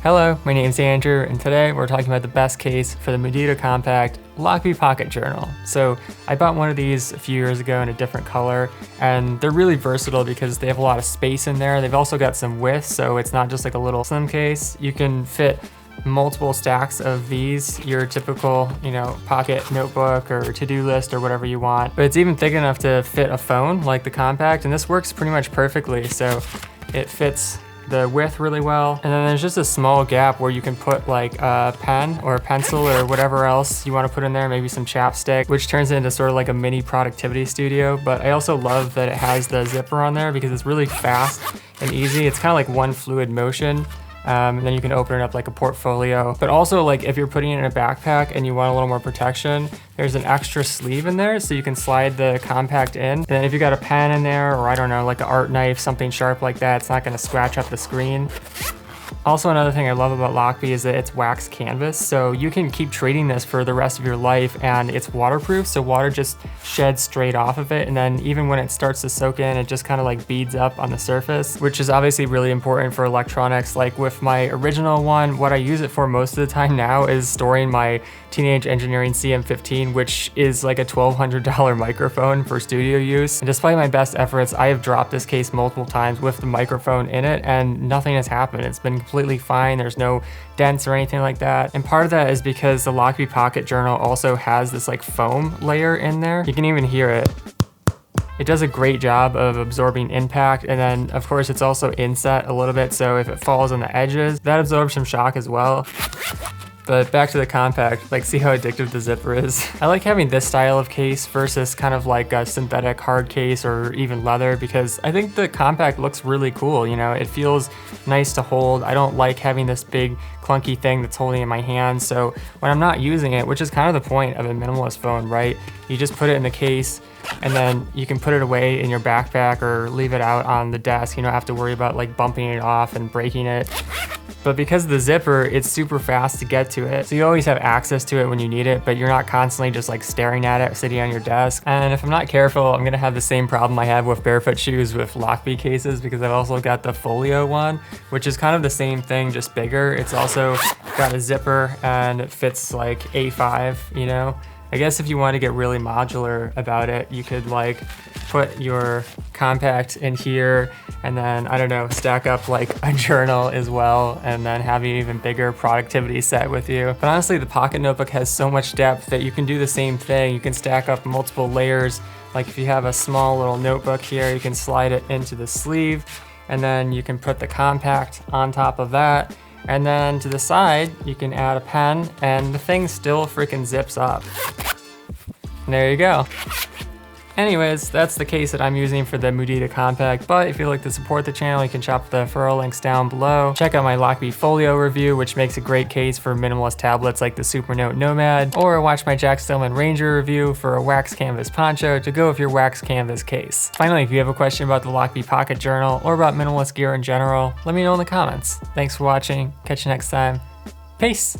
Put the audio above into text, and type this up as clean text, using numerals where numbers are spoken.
Hello, my name is Andrew, and today we're talking about the best case for the Mudita Compact Lochby Pocket Journal. So I bought one of these a few years ago in a different color, and they're really versatile because they have a lot of space in there. They've also got some width, so it's not just like a little slim case. You can fit multiple stacks of these, your typical, pocket notebook or to-do list or whatever you want. But it's even thick enough to fit a phone like the Compact, and this works pretty much perfectly. So it fits the width really well, and then there's just a small gap where you can put like a pen or a pencil or whatever else you want to put in there, maybe some chapstick, which turns into sort of like a mini productivity studio. But I also love that it has the zipper on there because it's really fast and easy. It's kind of like one fluid motion. And then you can open it up like a portfolio. But also, like, if you're putting it in a backpack and you want a little more protection, there's an extra sleeve in there so you can slide the Compact in. And then if you got a pen in there, or I don't know, like an art knife, something sharp like that, it's not gonna scratch up the screen. Also, another thing I love about Lochby is that it's wax canvas, so you can keep treating this for the rest of your life, and it's waterproof, so water just sheds straight off of it, and then even when it starts to soak in, it just kind of like beads up on the surface, which is obviously really important for electronics. Like with my original one, what I use it for most of the time now is storing my Teenage Engineering CM15, which is like a $1,200 microphone for studio use. And despite my best efforts, I have dropped this case multiple times with the microphone in it, and nothing has happened. It's been completely fine. There's no dents or anything like that. And part of that is because the Lochby Pocket Journal also has this like foam layer in there. You can even hear it. It does a great job of absorbing impact, and then of course it's also inset a little bit, so if it falls on the edges, that absorbs some shock as well. But back to the Compact, like, see how addictive the zipper is? I like having this style of case versus kind of like a synthetic hard case or even leather, because I think the Compact looks really cool. It feels nice to hold. I don't like having this big clunky thing that's holding in my hand. So when I'm not using it, which is kind of the point of a minimalist phone, right? You just put it in the case, and then you can put it away in your backpack or leave it out on the desk. You don't have to worry about like bumping it off and breaking it. But because of the zipper, it's super fast to get to it. So you always have access to it when you need it, but you're not constantly just like staring at it sitting on your desk. And if I'm not careful, I'm gonna have the same problem I have with barefoot shoes with Lochby cases, because I've also got the folio one, which is kind of the same thing, just bigger. It's also got a zipper and it fits like A5, I guess if you want to get really modular about it, you could like put your Compact in here and then, I don't know, stack up like a journal as well, and then have an even bigger productivity set with you. But honestly, the pocket notebook has so much depth that you can do the same thing. You can stack up multiple layers. Like if you have a small little notebook here, you can slide it into the sleeve, and then you can put the Compact on top of that. And then to the side, you can add a pen, and the thing still freaking zips up. And there you go. Anyways, that's the case that I'm using for the Mudita Compact, but if you'd like to support the channel, you can shop the referral links down below. Check out my Lochby Folio review, which makes a great case for minimalist tablets like the Supernote Nomad, or watch my Jack Stillman Ranger review for a wax canvas poncho to go with your wax canvas case. Finally, if you have a question about the Lochby Pocket Journal or about minimalist gear in general, let me know in the comments. Thanks for watching. Catch you next time. Peace.